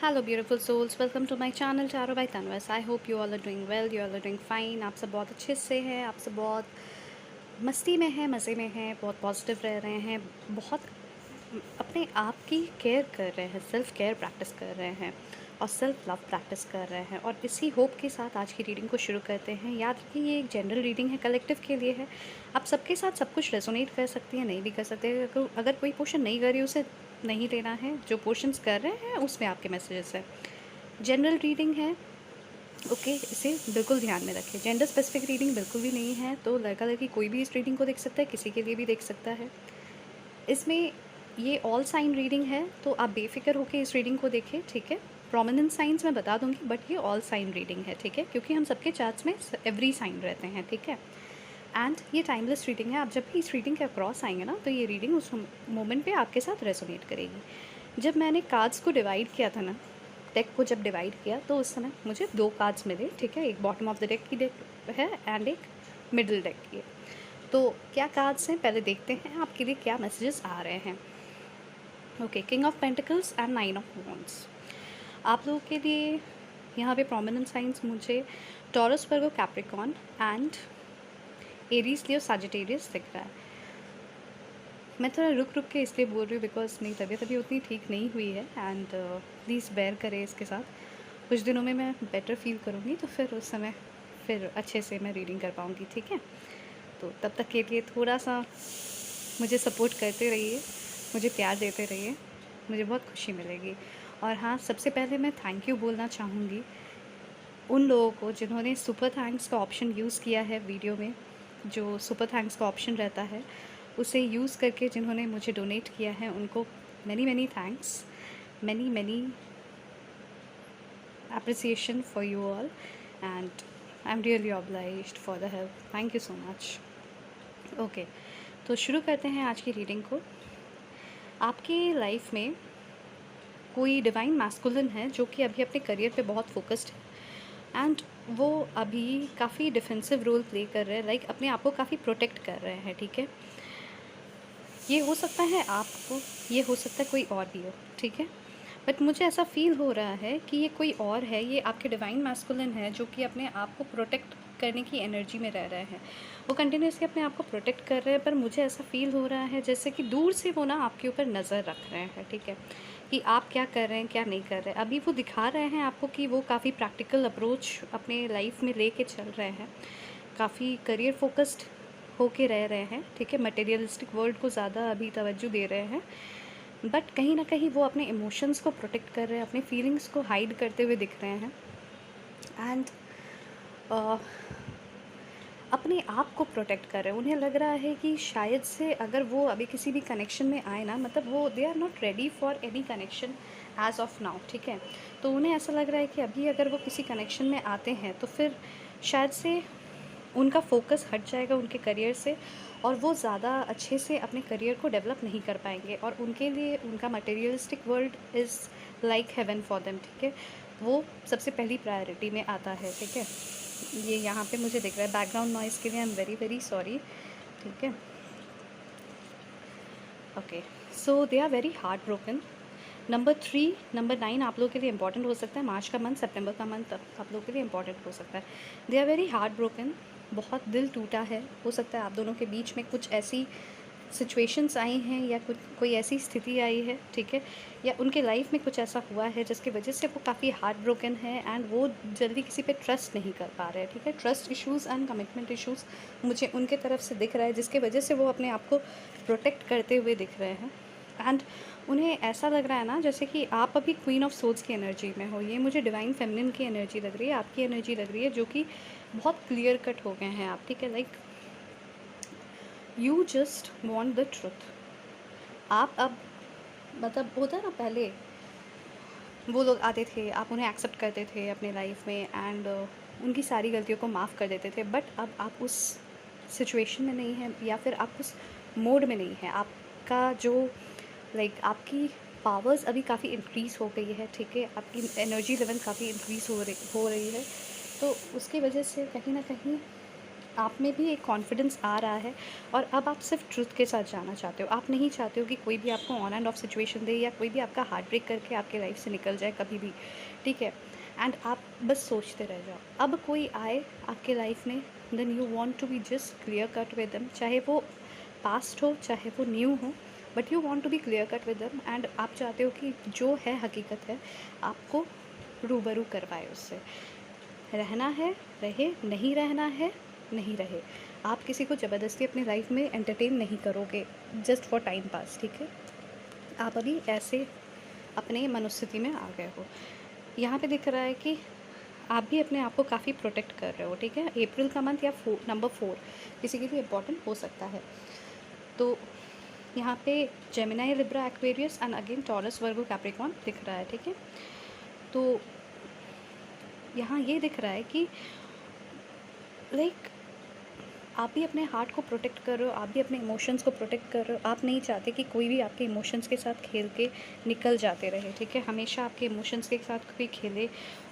Hello, beautiful souls. Welcome to my channel Tarot by Tanvas. I hope you all are doing well. You all are doing fine. आप सब बहुत अच्छे से हैं. आप सब बहुत मस्ती में हैं, मज़े में हैं, बहुत पॉजिटिव रह रहे हैं, बहुत अपने आप की केयर कर रहे हैं, सेल्फ केयर प्रैक्टिस कर रहे हैं और सेल्फ लव प्रैक्टिस कर रहे हैं. और इसी होप के साथ आज की रीडिंग को शुरू करते हैं. याद रखिए ये एक जनरल रीडिंग है, कलेक्टिव के लिए है. आप सबके साथ सब कुछ रेजोनेट कर सकती हैं, नहीं भी कर सकते. अगर कोई पोर्शन नहीं कर रही उसे नहीं लेना है. जो पोर्शंस कर रहे हैं उसमें आपके मैसेजेस है. जनरल रीडिंग है. ओके, इसे बिल्कुल ध्यान में रखें. जेंडर स्पेसिफिक रीडिंग बिल्कुल भी नहीं है. तो लड़का लड़की कोई भी इस रीडिंग को देख सकता है, किसी के लिए भी देख सकता है. इसमें ये ऑल साइन रीडिंग है, तो आप बेफिक्र होकर इस रीडिंग को देखें. ठीक है, प्रोमिनेंट साइंस मैं बता दूंगी, बट ये ऑल साइन रीडिंग है. ठीक है, क्योंकि हम सबके चार्ट्स में एवरी साइन रहते हैं. ठीक है, एंड ये टाइमलेस रीडिंग है. आप जब भी इस रीडिंग के अक्रॉस आएंगे ना, तो ये रीडिंग उस मोमेंट पे आपके साथ रेजोनेट करेगी. जब मैंने कार्ड्स को डिवाइड किया था ना, डेक को जब डिवाइड किया, तो उस समय मुझे 2 कार्ड्स मिले. ठीक है, एक बॉटम ऑफ द डेक की डेक है एंड एक मिडिल डेक की है. तो क्या कार्ड्स हैं पहले देखते हैं, आपके लिए क्या मैसेजेस आ रहे हैं. Okay, king of pentacles and 9 of wands. आप लोगों के लिए यहाँ पे प्रोमिनेंट साइंस मुझे taurus, Virgo, Capricorn and Aries, Leo, Sagittarius दिख रहा है. मैं थोड़ा रुक रुक के इसलिए बोल रही हूँ बिकॉज मेरी तबीयत अभी उतनी ठीक नहीं हुई है. एंड प्लीज़ बेयर करें इसके साथ. कुछ दिनों में मैं बेटर फील करूँगी, तो फिर उस समय फिर अच्छे से मैं रीडिंग कर पाऊँगी. ठीक है, तो तब तक के लिए थोड़ा सा मुझे सपोर्ट करते रहिए, मुझे प्यार देते रहिए, मुझे बहुत खुशी मिलेगी. और हाँ, सबसे पहले मैं थैंक यू बोलना चाहूँगी उन लोगों को जिन्होंने सुपर थैंक्स का ऑप्शन यूज़ किया है वीडियो में. जो सुपर थैंक्स का ऑप्शन रहता है उसे यूज़ करके जिन्होंने मुझे डोनेट किया है, उनको many many thanks, many many appreciation for you all, and I'm really obliged for the help. Thank you so much. Okay, तो शुरू करते हैं आज की रीडिंग को. आपकी लाइफ में कोई डिवाइन मैस्कुलिन है जो कि अभी अपने करियर पे बहुत फोकस्ड है एंड वो अभी काफ़ी डिफेंसिव रोल प्ले कर रहे हैं. लाइक अपने आप को काफ़ी प्रोटेक्ट कर रहे हैं. ठीक है, ये हो सकता है आपको, ये हो सकता है कोई और भी हो. ठीक है, बट मुझे ऐसा फील हो रहा है कि ये कोई और है. ये आपके डिवाइन मैस्कुलिन है जो कि अपने आप को प्रोटेक्ट करने की एनर्जी में रह रहे हैं. वो कंटिन्यूसली अपने आप को प्रोटेक्ट कर रहे हैं, पर मुझे ऐसा फील हो रहा है जैसे कि दूर से वो ना आपके ऊपर नज़र रख रहे हैं. ठीक है, कि आप क्या कर रहे हैं, क्या नहीं कर रहे हैं. अभी वो दिखा रहे हैं आपको कि वो काफ़ी प्रैक्टिकल अप्रोच अपने लाइफ में लेके चल रहे हैं, काफ़ी करियर फोकस्ड होके रह रहे हैं. ठीक है, मटेरियलिस्टिक वर्ल्ड को ज़्यादा अभी तवज्जो दे रहे हैं, बट कहीं ना कहीं वो अपने इमोशंस को प्रोटेक्ट कर रहे हैं, अपने फीलिंग्स को हाइड करते हुए दिख रहे हैं. एंड अपने आप को प्रोटेक्ट कर रहे हैं. उन्हें लग रहा है कि शायद से अगर वो अभी किसी भी कनेक्शन में आए ना, मतलब वो they are not ready for any connection as of now. ठीक है, तो उन्हें ऐसा लग रहा है कि अभी अगर वो किसी कनेक्शन में आते हैं तो फिर शायद से उनका फोकस हट जाएगा उनके करियर से, और वो ज़्यादा अच्छे से अपने करियर को डेवलप नहीं कर पाएंगे. और उनके लिए उनका materialistic world is like heaven for them. ठीक है, वो सबसे पहली प्रायोरिटी में आता है. ठीक है, ये यहाँ पे मुझे दिख रहा है. बैकग्राउंड नॉइज़ के लिए I am very very sorry. ठीक है, okay, so they are very heartbroken. Number 3, number 9 आप लोगों के लिए इंपॉर्टेंट हो सकता है. मार्च का मंथ, सितंबर का मंथ आप लोगों के लिए इंपॉर्टेंट हो सकता है. They are very heartbroken. बहुत दिल टूटा है. हो सकता है आप दोनों के बीच में कुछ ऐसी सिचुएशंस आई हैं या कुछ कोई ऐसी स्थिति आई है. ठीक है, या उनके लाइफ में कुछ ऐसा हुआ है जिसकी वजह से वो काफ़ी हार्ट ब्रोकन है एंड वो जल्दी किसी पे ट्रस्ट नहीं कर पा रहे हैं. ठीक है, trust issues and commitment issues मुझे उनके तरफ से दिख रहा है, जिसके वजह से वो अपने आप को प्रोटेक्ट करते हुए दिख रहे हैं. एंड उन्हें ऐसा लग रहा है ना जैसे कि आप अभी क्वीन ऑफ सोल्स की एनर्जी में हो. ये मुझे डिवाइन फेमिनिन की एनर्जी लग रही है, आपकी एनर्जी लग रही है, जो कि बहुत क्लियर कट हो गए हैं आप. ठीक है, like you just want the truth. आप अब, मतलब होता है ना, पहले वो लोग आते थे, आप उन्हें एक्सेप्ट करते थे अपने लाइफ में एंड उनकी सारी गलतियों को माफ़ कर देते थे. बट अब आप उस सिचुएशन में नहीं हैं, या फिर आप उस मोड में नहीं हैं. आपका जो आपकी पावर्स अभी काफ़ी इंक्रीज़ हो गई है. ठीक है, आपकी एनर्जी लेवल काफ़ी इंक्रीज़ हो रही है. तो उसकी वजह से कहीं ना कहीं आप में भी एक कॉन्फिडेंस आ रहा है और अब आप सिर्फ ट्रुथ के साथ जाना चाहते हो। आप नहीं चाहते हो कि कोई भी आपको ऑन एंड ऑफ सिचुएशन दे या कोई भी आपका हार्ट ब्रेक करके आपके लाइफ से निकल जाए कभी भी, ठीक है। एंड आप बस सोचते रह जाओ। अब कोई आए आपके लाइफ में, then you want to be just clear cut with them, चाहे वो पास्ट हो चाहे वो न्यू हो, but you want to be clear cut with them. And आप चाहते हो कि जो है हकीकत है आपको रूबरू करवाए उससे। रहना है रहे, नहीं रहना है नहीं रहे। आप किसी को ज़बरदस्ती अपनी लाइफ में एंटरटेन नहीं करोगे जस्ट फॉर टाइम पास, ठीक है। आप अभी ऐसे अपने मनोस्थिति में आ गए हो। यहाँ पे दिख रहा है कि आप भी अपने आप को काफ़ी प्रोटेक्ट कर रहे हो, ठीक है। अप्रैल का मंथ या नंबर 4 किसी के लिए इम्पोर्टेंट हो सकता है। तो यहाँ पे Gemini, Libra, Aquarius and again taurus, Virgo, Capricorn दिख रहा है, ठीक है। तो यहाँ ये दिख रहा है कि लाइक आप भी अपने हार्ट को प्रोटेक्ट कर रहे हो, आप भी अपने इमोशंस को प्रोटेक्ट कर रहे हो। आप नहीं चाहते कि कोई भी आपके इमोशंस के साथ खेल के निकल जाते रहे, ठीक है। हमेशा आपके इमोशंस के साथ कोई खेले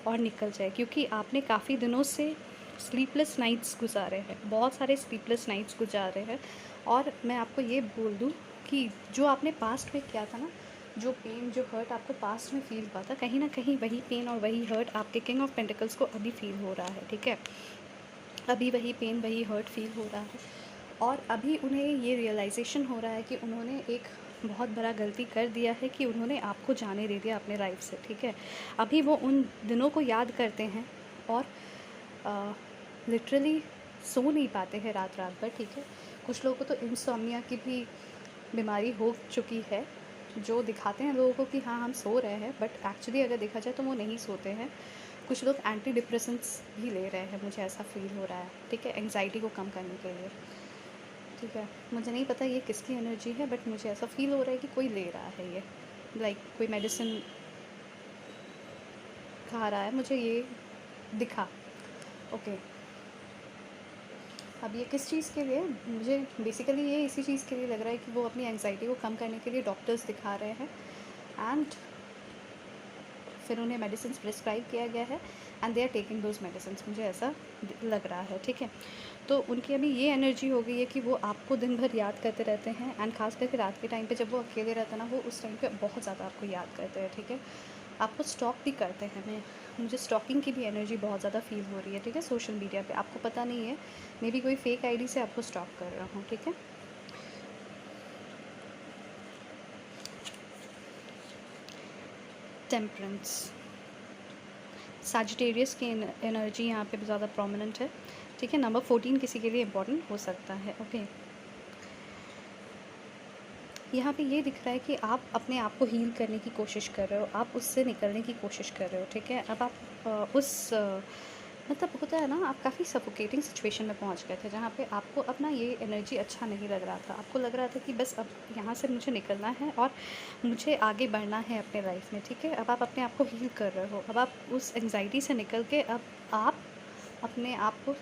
और निकल जाए, क्योंकि आपने काफ़ी दिनों से स्लीपलेस नाइट्स गुजारे हैं, बहुत सारे स्लीपलेस नाइट्स गुजारे हैं। और मैं आपको ये बोल दूँ कि जो आपने पास्ट में किया था ना, जो पेन जो हर्ट आपको पास्ट में फ़ील हुआ था, कहीं ना कहीं वही पेन और वही हर्ट आपके किंग ऑफ पेंटिकल्स को अभी फ़ील हो रहा है, ठीक है। अभी वही पेन वही हर्ट फील हो रहा है और अभी उन्हें ये रियलाइजेशन हो रहा है कि उन्होंने एक बहुत बड़ा गलती कर दिया है कि उन्होंने आपको जाने दे दिया अपने लाइफ से, ठीक है। अभी वो उन दिनों को याद करते हैं और लिटरली सो नहीं पाते हैं रात रात भर, ठीक है। कुछ लोगों को तो इंसोम्निया की भी बीमारी हो चुकी है, जो दिखाते हैं लोगों को कि हाँ हम सो रहे हैं, बट एक्चुअली अगर देखा जाए तो वो नहीं सोते हैं। कुछ लोग एंटी डिप्रेसेंट्स भी ले रहे हैं, मुझे ऐसा फील हो रहा है, ठीक है, एंग्जाइटी को कम करने के लिए, ठीक है। मुझे नहीं पता ये किसकी एनर्जी है, बट मुझे ऐसा फील हो रहा है कि कोई ले रहा है ये, लाइक कोई मेडिसिन खा रहा है, मुझे ये दिखा। ओके, अब ये किस चीज़ के लिए, मुझे बेसिकली ये इसी चीज़ के लिए लग रहा है कि वो अपनी एंग्जाइटी को कम करने के लिए डॉक्टर्स दिखा रहे हैं एंड फिर उन्हें मेडिसिन प्रिस्क्राइब किया गया है and they are taking those medicine, मुझे ऐसा लग रहा है, ठीक है। तो उनकी अभी ये एनर्जी हो गई है कि वो आपको दिन भर याद करते रहते हैं एंड खास करके रात के टाइम पे जब वो अकेले रहते हैं ना, वो उस टाइम पे बहुत ज़्यादा आपको याद करते हैं, ठीक है। आपको स्टॉक भी करते हैं। मुझे स्टॉकिंग की भी एनर्जी बहुत ज़्यादा फील हो रही है, ठीक है। सोशल मीडिया पे आपको पता नहीं है, मे बी कोई फेक आईडी से आपको स्टॉक कर रहा हूँ, ठीक है। टेम्परेंस, सैजिटेरियस की एनर्जी यहाँ पे ज़्यादा प्रोमिनेंट है, ठीक है। नंबर 14 किसी के लिए इम्पोर्टेंट हो सकता है, ओके। यहाँ पे ये दिख रहा है कि आप अपने आप को हील करने की कोशिश कर रहे हो, आप उससे निकलने की कोशिश कर रहे हो, ठीक है। अब आप मतलब होता है ना, आप काफ़ी सफोकेटिंग सिचुएशन में पहुँच गए थे, जहाँ पे आपको अपना ये एनर्जी अच्छा नहीं लग रहा था। आपको लग रहा था कि बस अब यहाँ से मुझे निकलना है और मुझे आगे बढ़ना है अपने लाइफ में, ठीक है। अब आप अपने आप को हील कर रहे हो, अब आप उस एंग्जाइटी से निकल के अब आप अपने आप को,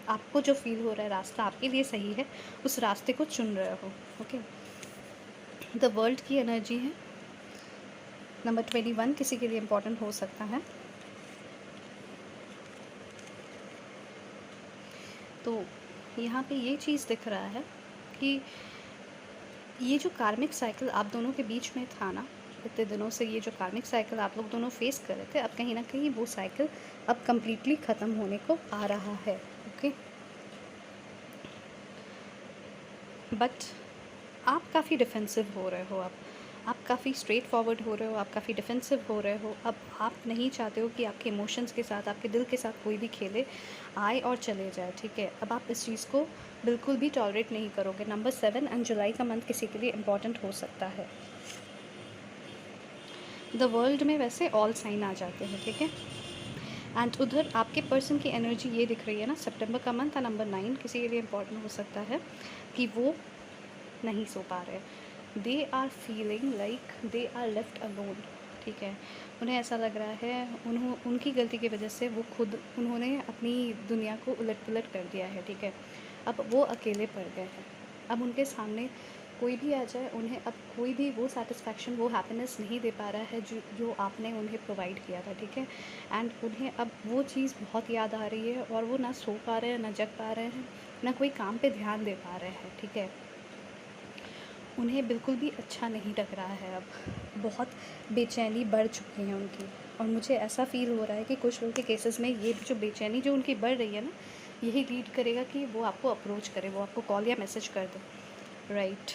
आपको जो फील हो रहा है रास्ता आपके लिए सही है, उस रास्ते को चुन रहे हो, ओके। द वर्ल्ड की एनर्जी है, नंबर 21 किसी के लिए इम्पोर्टेंट हो सकता है। तो यहाँ पे ये चीज़ दिख रहा है कि ये जो कार्मिक साइकिल आप दोनों के बीच में था ना, इतने दिनों से ये जो कार्मिक साइकिल आप लोग दोनों फेस कर रहे थे, अब कहीं ना कहीं वो साइकिल अब कम्प्लीटली ख़त्म होने को आ रहा है, ओके। बट आप काफ़ी डिफेंसिव हो रहे हो, आप काफ़ी स्ट्रेट फॉरवर्ड हो रहे हो, आप काफ़ी डिफेंसिव हो रहे हो। अब आप नहीं चाहते हो कि आपके इमोशंस के साथ, आपके दिल के साथ कोई भी खेले, आए और चले जाए, ठीक है। अब आप इस चीज़ को बिल्कुल भी टॉलरेट नहीं करोगे। नंबर 7 एंड जुलाई का मंथ किसी के लिए इम्पॉर्टेंट हो सकता है। द वर्ल्ड में वैसे ऑल साइन आ जाते हैं, ठीक है। एंड उधर आपके पर्सन की एनर्जी ये दिख रही है ना, सितंबर का मंथ है, नंबर 9 किसी के लिए इम्पॉर्टेंट हो सकता है कि वो नहीं सो पा रहे, they are feeling like they are left alone, ठीक है। उन्हें ऐसा लग रहा है उनकी गलती की वजह से उन्होंने अपनी दुनिया को उलट पुलट कर दिया है, ठीक है। अब वो अकेले पड़ गए हैं, अब उनके सामने कोई भी आ जाए, उन्हें अब कोई भी वो सैटिस्फैक्शन, वो हैप्पीनेस नहीं दे पा रहा है जो जो आपने उन्हें प्रोवाइड किया था, ठीक है। एंड उन्हें अब वो चीज़ बहुत याद आ रही है और वो ना सो पा रहे हैं, ना जग पा रहे हैं, ना कोई काम पे ध्यान दे पा रहे हैं, ठीक है। उन्हें बिल्कुल भी अच्छा नहीं लग रहा है अब, बहुत बेचैनी बढ़ चुकी है उनकी। और मुझे ऐसा फ़ील हो रहा है कि कुछ लोगों के केसेस में ये जो बेचैनी जो उनकी बढ़ रही है ना, यही लीड करेगा कि वो आपको अप्रोच करे, वो आपको कॉल या मैसेज कर दे, राइट।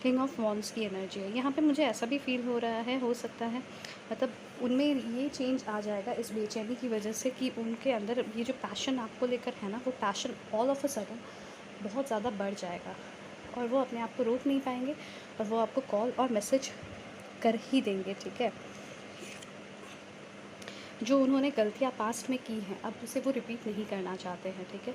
किंग ऑफ वॉन्ड्स की एनर्जी है यहाँ पे, मुझे ऐसा भी फ़ील हो रहा है, हो सकता है मतलब उनमें ये चेंज आ जाएगा इस बेचैनी की वजह से कि उनके अंदर ये जो पैशन आपको लेकर है ना, वो passion all of a sudden बहुत ज़्यादा बढ़ जाएगा और वो अपने आप को रोक नहीं पाएंगे और वो आपको कॉल और मैसेज कर ही देंगे, ठीक है। जो उन्होंने गलतियाँ पास्ट में की हैं, अब उसे वो रिपीट नहीं करना चाहते हैं, ठीक है।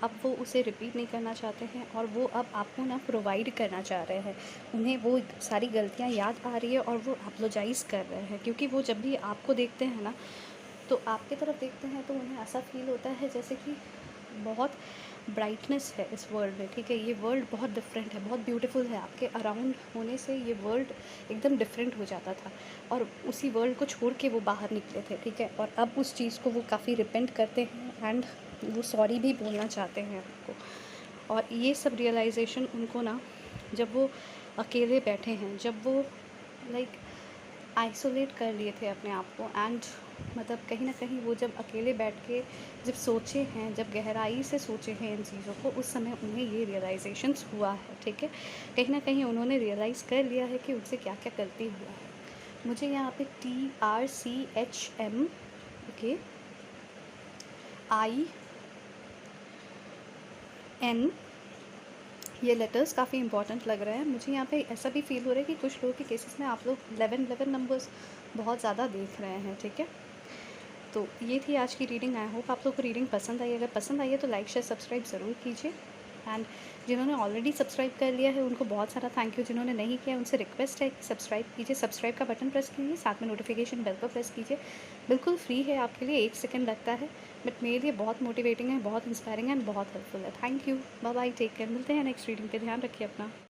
अब वो उसे रिपीट नहीं करना चाहते हैं और वो अब आपको ना प्रोवाइड करना चाह रहे हैं। उन्हें वो सारी गलतियाँ याद आ रही है और वो अपोलोजाइज़ कर रहे हैं, क्योंकि वो जब भी आपको देखते हैं ना, तो आपकी तरफ देखते हैं तो उन्हें ऐसा फ़ील होता है जैसे कि बहुत ब्राइटनेस है इस वर्ल्ड में, ठीक है। ये वर्ल्ड बहुत डिफरेंट है, बहुत ब्यूटीफुल है, आपके अराउंड होने से ये वर्ल्ड एकदम डिफरेंट हो जाता था और उसी वर्ल्ड को छोड़ के वो बाहर निकले थे, ठीक है। और अब उस चीज़ को वो काफ़ी रिपेंट करते हैं एंड वो सॉरी भी बोलना चाहते हैं आपको। और ये सब रियलाइजेशन उनको ना, जब वो अकेले बैठे हैं, जब वो लाइक आइसोलेट कर लिए थे अपने आप को एंड मतलब कहीं ना कहीं वो जब अकेले बैठ के जब सोचे हैं, जब गहराई से सोचे हैं इन चीज़ों को, उस समय उन्हें ये रियलाइजेशंस हुआ है, ठीक है। कहीं ना कहीं उन्होंने रियलाइज़ कर लिया है कि उनसे क्या क्या गलती हुआ है। मुझे यहाँ पे TRCHM, ओके, IN, ये लेटर्स काफ़ी इंपॉर्टेंट लग रहे हैं मुझे। यहाँ पे ऐसा भी फील हो रहा है कि कुछ लोगों के केसेस में आप लोग 11 नंबर्स बहुत ज़्यादा देख रहे हैं, ठीक है। तो ये थी आज की रीडिंग। आई होप आप लोग को रीडिंग पसंद आई। अगर पसंद आई है तो लाइक शेयर सब्सक्राइब ज़रूर कीजिए एंड जिन्होंने ऑलरेडी सब्सक्राइब कर लिया है उनको बहुत सारा थैंक यू। जिन्होंने नहीं किया उनसे रिक्वेस्ट है कि सब्सक्राइब कीजिए, सब्सक्राइब का बटन प्रेस कीजिए, साथ में नोटिफिकेशन बेल पर प्रेस कीजिए। बिल्कुल फ्री है आपके लिए, 1 सेकंड लगता है, बट मेरे लिए बहुत मोटिवेटिंग है, बहुत इंस्पायरिंग है एंड बहुत हेल्पफुल है। Thank you, bye bye, take care. मिलते हैं नेक्स्ट रीडिंग पे, ध्यान रखिए अपना।